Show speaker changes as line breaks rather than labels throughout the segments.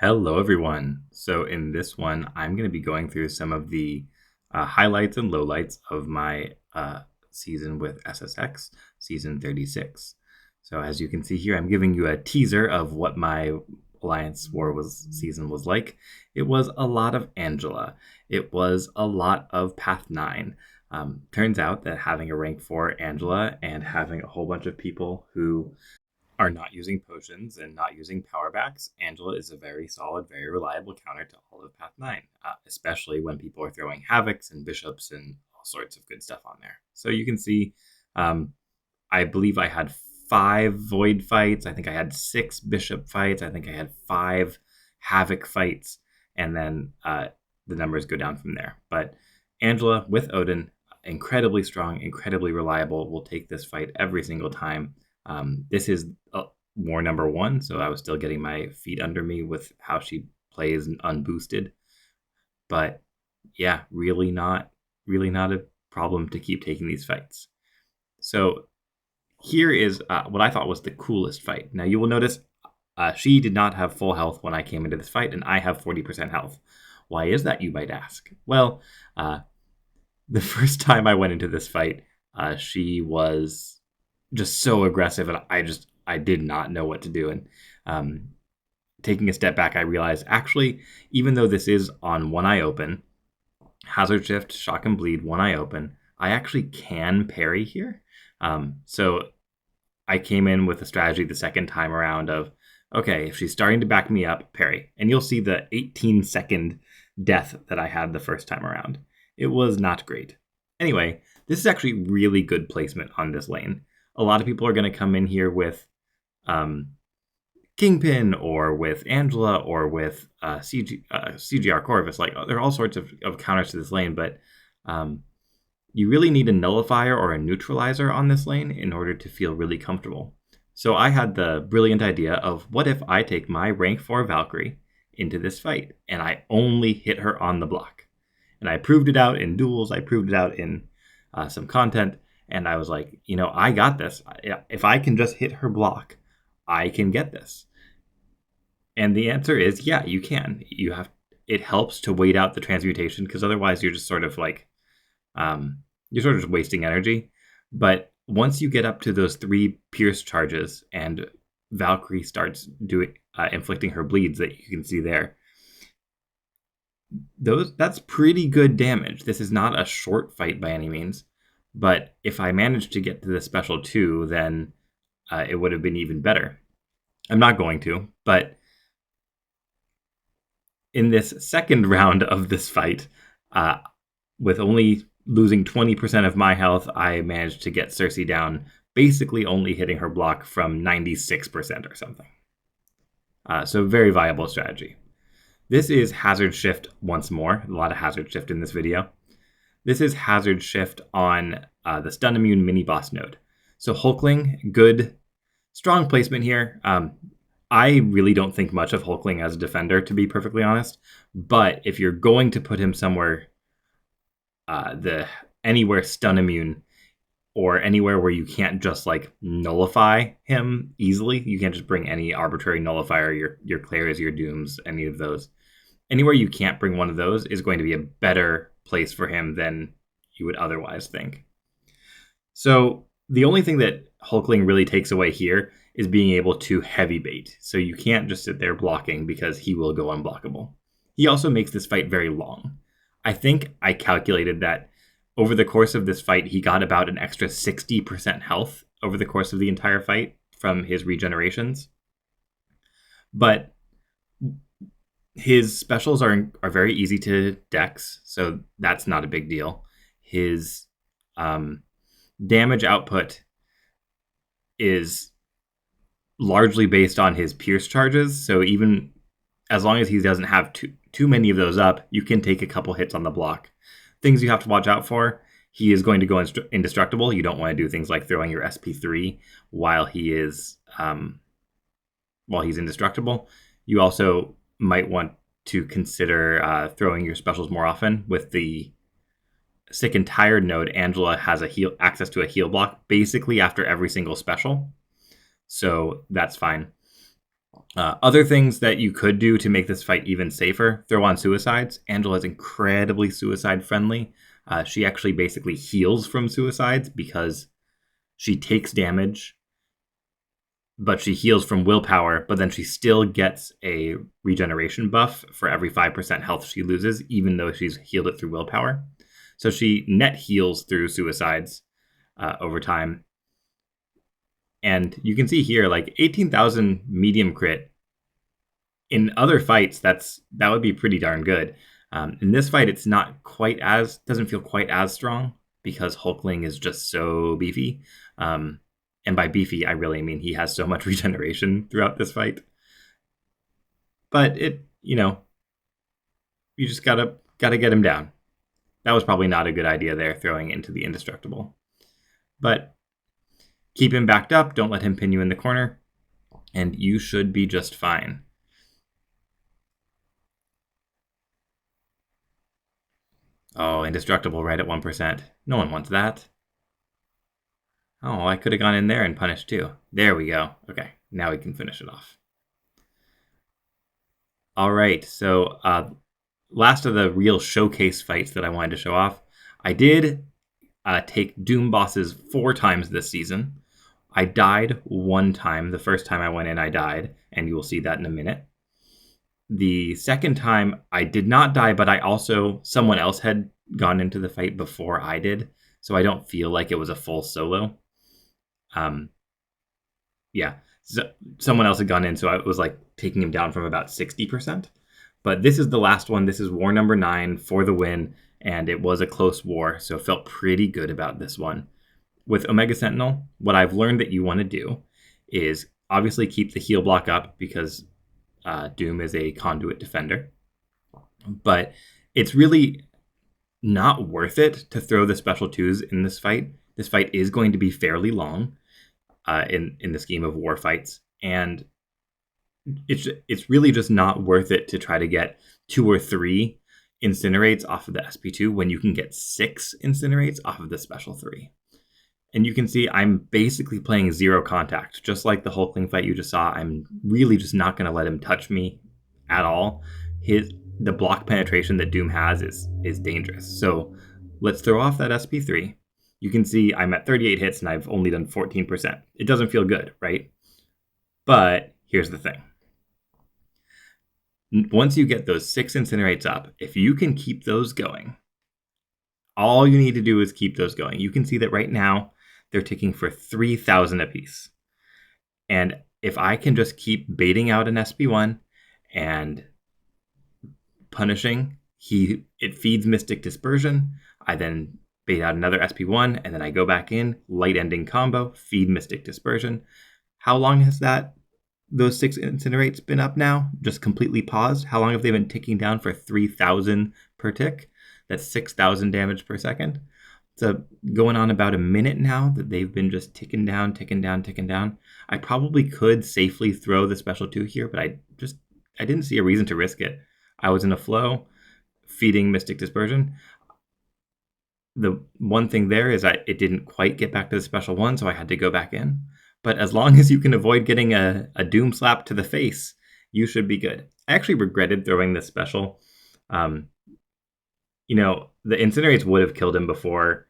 Hello, everyone. So in this one, I'm going to be going through some of the highlights and lowlights of my season with SSX, season 36. So as you can see here, I'm giving you a teaser of what my Alliance War season was like. It was a lot of Angela. It was a lot of Path 9. Turns out that having a rank 4 Angela and having a whole bunch of people who are not using potions and not using power backs, Angela is a very solid, very reliable counter to all of Path 9, especially when people are throwing Havocs and Bishops and all sorts of good stuff on there. So you can see, I believe I had 5 Void fights. I think I had 6 Bishop fights. I think I had 5 Havoc fights. And then the numbers go down from there. But Angela with Odin, incredibly strong, incredibly reliable, will take this fight every single time. This is war number 1, so I was still getting my feet under me with how she plays unboosted. But yeah, really not a problem to keep taking these fights. So here is what I thought was the coolest fight. Now you will notice she did not have full health when I came into this fight, and I have 40% health. Why is that, you might ask? Well, the first time I went into this fight, she was just so aggressive, and I did not know what to do. And taking a step back, I realized actually, even though this is on one eye open, Hazard Shift, Shock and Bleed, one eye open, I actually can parry here. So I came in with a strategy the second time around of, okay, if she's starting to back me up, parry. And you'll see the 18-second death that I had the first time around. It was not great. Anyway, this is actually really good placement on this lane. A lot of people are going to come in here with Kingpin or with Angela or with CGR Corvus. Like, there are all sorts of counters to this lane, but you really need a nullifier or a neutralizer on this lane in order to feel really comfortable. So I had the brilliant idea of, what if I take my rank 4 Valkyrie into this fight and I only hit her on the block? And I proved it out in duels. I proved it out in some content. And I was like, I got this. If I can just hit her block, I can get this. And the answer is, yeah, you can. It helps to wait out the transmutation, because otherwise you're just sort of like, you're sort of just wasting energy. But once you get up to those 3 pierce charges and Valkyrie starts inflicting her bleeds that you can see there, that's pretty good damage. This is not a short fight by any means. But if I managed to get to the special 2, then it would have been even better. I'm not going to, but in this second round of this fight, with only losing 20% of my health, I managed to get Cersei down, basically only hitting her block from 96% or something. So very viable strategy. This is Hazard Shift once more. A lot of Hazard Shift in this video. This is Hazard Shift on the Stun Immune mini boss node. So Hulkling, good, strong placement here. I really don't think much of Hulkling as a defender, to be perfectly honest. But if you're going to put him somewhere, anywhere Stun Immune, or anywhere where you can't just like nullify him easily, you can't just bring any arbitrary nullifier, your Clairs, your Dooms, any of those. Anywhere you can't bring one of those is going to be a better place for him than you would otherwise think. So the only thing that Hulkling really takes away here is being able to heavy bait. So you can't just sit there blocking, because he will go unblockable. He also makes this fight very long. I think I calculated that over the course of this fight, he got about an extra 60% health over the course of the entire fight from his regenerations. But his specials are very easy to dex, so that's not a big deal. His damage output is largely based on his pierce charges, so even as long as he doesn't have too many of those up, you can take a couple hits on the block. Things you have to watch out for: he is going to go indestructible. You don't want to do things like throwing your SP3 while he's indestructible. You also might want to consider throwing your specials more often. With the Sick and Tired node, Angela has access to a heal block basically after every single special, so that's fine. Other things that you could do to make this fight even safer, throw on suicides. Angela is incredibly suicide friendly. She actually basically heals from suicides because she takes damage, but she heals from willpower, but then she still gets a regeneration buff for every 5% health she loses, even though she's healed it through willpower. So she net heals through suicides over time. And you can see here, like 18,000 medium crit. In other fights, that would be pretty darn good. In this fight, it's not quite as, doesn't feel quite as strong because Hulkling is just so beefy. And by beefy, I really mean he has so much regeneration throughout this fight. But you just gotta get him down. That was probably not a good idea there, throwing into the indestructible. But keep him backed up. Don't let him pin you in the corner, and you should be just fine. Oh, indestructible right at 1%. No one wants that. Oh, I could have gone in there and punished too. There we go. Okay, now we can finish it off. All right, so last of the real showcase fights that I wanted to show off. I did take Doom bosses 4 times this season. I died 1 time. The first time I went in, I died, and you will see that in a minute. The second time, I did not die, but someone else had gone into the fight before I did, so I don't feel like it was a full solo. Yeah, so someone else had gone in, so I was like taking him down from about 60%. But this is the last one. This is war number 9 for the win, and it was a close war, so it felt pretty good about this one. With Omega Sentinel, what I've learned that you want to do is obviously keep the heal block up because Doom is a conduit defender. But it's really not worth it to throw the special 2s in this fight. This fight is going to be fairly long in the scheme of war fights, and it's really just not worth it to try to get 2 or 3 incinerates off of the SP2 when you can get 6 incinerates off of the special 3. And you can see I'm basically playing 0 contact. Just like the Hulkling fight you just saw, I'm really just not going to let him touch me at all. The block penetration that Doom has is dangerous. So let's throw off that SP3. You can see I'm at 38 hits and I've only done 14%. It doesn't feel good, right? But here's the thing. Once you get those 6 incinerates up, if you can keep those going, all you need to do is keep those going. You can see that right now they're ticking for 3,000 apiece. And if I can just keep baiting out an SP1 and punishing, it feeds Mystic Dispersion. I then bait out another SP1, and then I go back in, light ending combo, feed Mystic Dispersion. How long has those 6 incinerates been up now? Just completely paused? How long have they been ticking down for 3,000 per tick? That's 6,000 damage per second. So going on about a minute now that they've been just ticking down, ticking down, ticking down. I probably could safely throw the special 2 here, but I didn't see a reason to risk it. I was in a flow, feeding Mystic Dispersion. The one thing there is it didn't quite get back to the special 1, so I had to go back in. But as long as you can avoid getting a Doom slap to the face, you should be good. I actually regretted throwing this special. The incinerates would have killed him before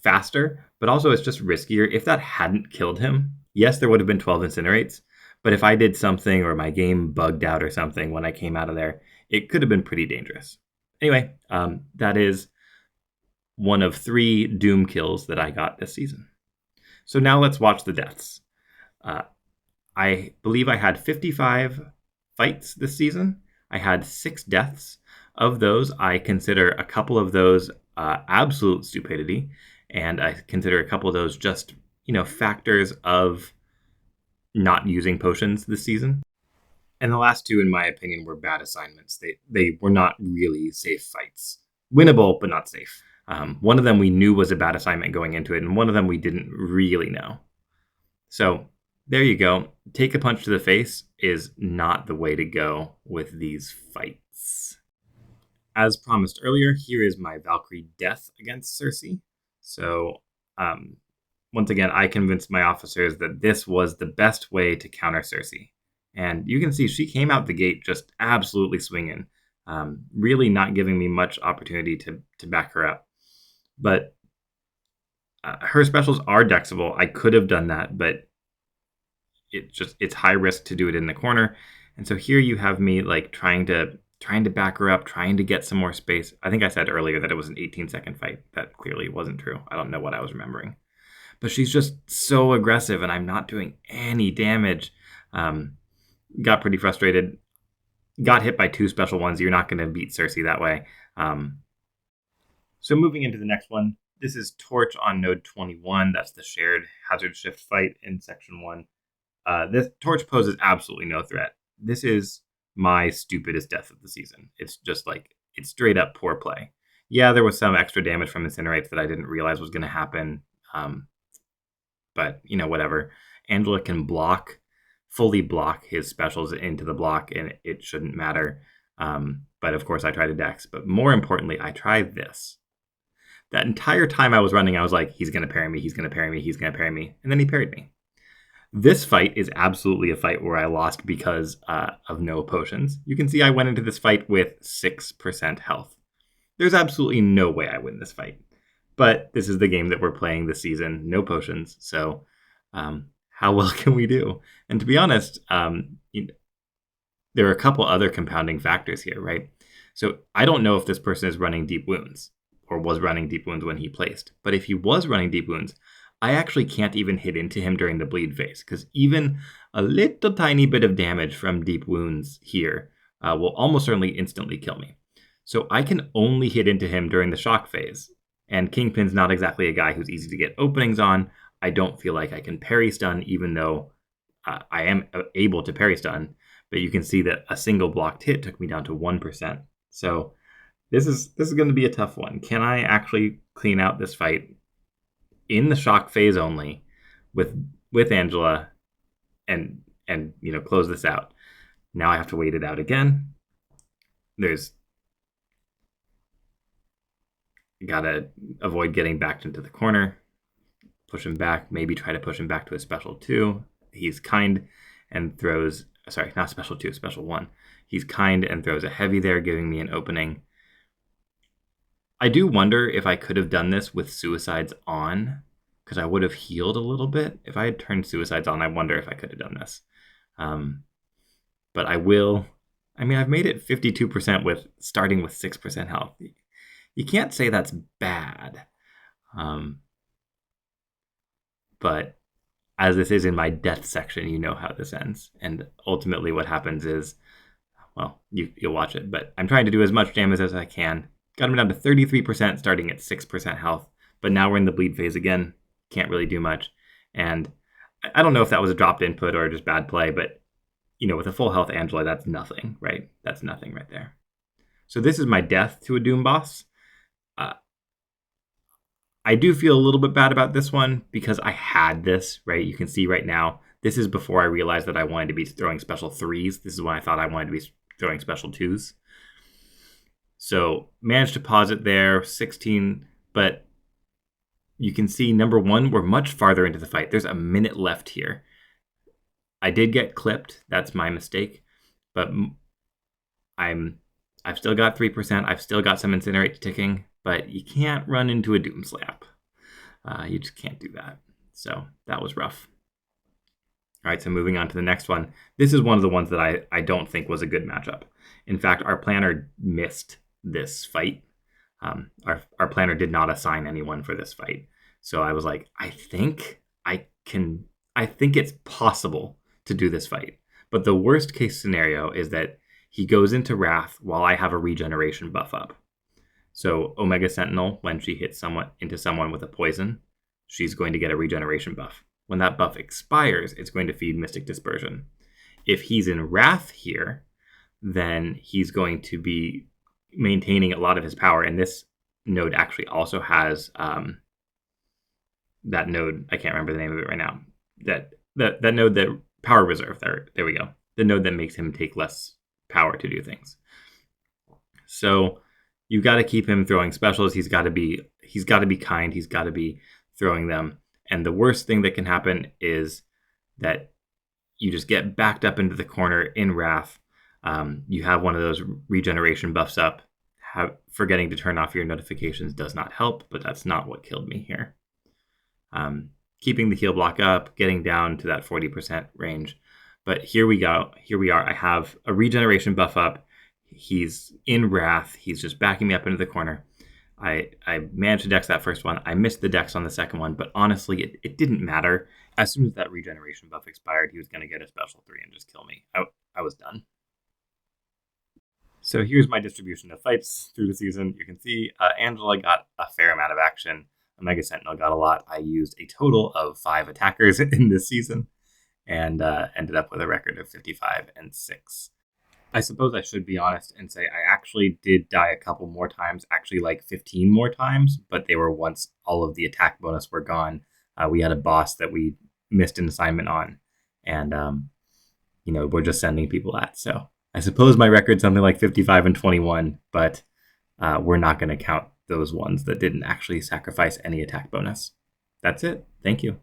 faster, but also it's just riskier. If that hadn't killed him, yes, there would have been 12 incinerates, but if I did something or my game bugged out or something when I came out of there, it could have been pretty dangerous. Anyway, that is one of 3 Doom kills that I got this season. So now let's watch the deaths. I believe I had 55 fights this season. I had 6 deaths. Of those, I consider a couple of those absolute stupidity, and I consider a couple of those just, factors of not using potions this season. And the last 2, in my opinion, were bad assignments. They were not really safe fights. Winnable, but not safe. One of them we knew was a bad assignment going into it, and one of them we didn't really know. So there you go. Take a punch to the face is not the way to go with these fights. As promised earlier, here is my Valkyrie death against Cersei. So once again, I convinced my officers that this was the best way to counter Cersei. And you can see she came out the gate just absolutely swinging, really not giving me much opportunity to back her up. But her specials are dexable. I could have done that, but it's high risk to do it in the corner. And so here you have me like trying to back her up, trying to get some more space. I think I said earlier that it was an 18-second fight. That clearly wasn't true. I don't know what I was remembering. But she's just so aggressive, and I'm not doing any damage. Got pretty frustrated. Got hit by 2 special ones. You're not going to beat Cersei that way. So moving into the next one, this is Torch on node 21. That's the shared hazard shift fight in section 1. This Torch poses absolutely no threat. This is my stupidest death of the season. It's just like, it's straight up poor play. Yeah, there was some extra damage from Incinerates that I didn't realize was going to happen. But, whatever. Angela can fully block his specials into the block, and it shouldn't matter. But of course, I tried a dex. But more importantly, I tried this. That entire time I was running, I was like, he's going to parry me, he's going to parry me, he's going to parry me. And then he parried me. This fight is absolutely a fight where I lost because of no potions. You can see I went into this fight with 6% health. There's absolutely no way I win this fight. But this is the game that we're playing this season, no potions. So how well can we do? And to be honest, there are a couple other compounding factors here, right? So I don't know if this person is running deep wounds or was running deep wounds when he placed. But if he was running deep wounds, I actually can't even hit into him during the bleed phase, because even a little tiny bit of damage from deep wounds here will almost certainly instantly kill me. So I can only hit into him during the shock phase. And Kingpin's not exactly a guy who's easy to get openings on. I don't feel like I can parry stun, even though I am able to parry stun. But you can see that a single blocked hit took me down to 1%. So this is going to be a tough one. Can I actually clean out this fight in the shock phase only with Angela and close this out? Now I have to wait it out again. Gotta avoid getting backed into the corner. Push him back. Maybe try to push him back to a special 2. He's kind and throws... Sorry, not special 2, special 1. He's kind and throws a heavy there, giving me an opening. I do wonder if I could have done this with Suicides on, because I would have healed a little bit. If I had turned Suicides on, I wonder if I could have done this. But I will... I mean, I've made it 52% with starting with 6% health. You can't say that's bad. But as this is in my death section, you know how this ends. And ultimately what happens is, well, you'll watch it. But I'm trying to do as much damage as I can. Got him down to 33%, starting at 6% health. But now we're in the bleed phase again. Can't really do much. And I don't know if that was a dropped input or just bad play. But, with a full health Angela, that's nothing, right? That's nothing right there. So this is my death to a Doom boss. I do feel a little bit bad about this one because I had this, right? You can see right now, this is before I realized that I wanted to be throwing special 3s. This is when I thought I wanted to be throwing special 2s. So managed to pause it there, 16, but you can see, number 1, we're much farther into the fight. There's a minute left here. I did get clipped. That's my mistake. But I've still got 3%. I've still got some Incinerate ticking. But you can't run into a Doom Slap. You just can't do that. So that was rough. All right, so moving on to the next one. This is one of the ones that I don't think was a good matchup. In fact, our planner missed this fight. Our planner did not assign anyone for this fight. So I was like, I think it's possible to do this fight. But the worst case scenario is that he goes into Wrath while I have a regeneration buff up. So Omega Sentinel, when she hits into someone with a poison, she's going to get a regeneration buff. When that buff expires, it's going to feed Mystic Dispersion. If he's in Wrath here, then he's going to be maintaining a lot of his power. And this node actually also has that node. I can't remember the name of it right now. That node, that power reserve. There we go. The node that makes him take less power to do things. So you've got to keep him throwing specials. He's got to be kind. He's got to be throwing them. And the worst thing that can happen is that you just get backed up into the corner in Wrath. You have one of those regeneration buffs up. Forgetting to turn off your notifications does not help, but that's not what killed me here. Keeping the heal block up, getting down to that 40% range. But here we go. Here we are. I have a regeneration buff up. He's in Wrath. He's just backing me up into the corner. I managed to dex that first one. I missed the dex on the second one, but honestly, it didn't matter. As soon as that regeneration buff expired, he was going to get a special 3 and just kill me. I was done. So here's my distribution of fights through the season. You can see Angela got a fair amount of action. Omega Sentinel got a lot. I used a total of 5 attackers in this season and ended up with a record of 55 and 6. I suppose I should be honest and say I actually did die a couple more times, actually like 15 more times, but they were once all of the attack bonus were gone. We had a boss that we missed an assignment on, and we're just sending people at. So I suppose my record's something like 55 and 21, but we're not going to count those ones that didn't actually sacrifice any attack bonus. That's it. Thank you.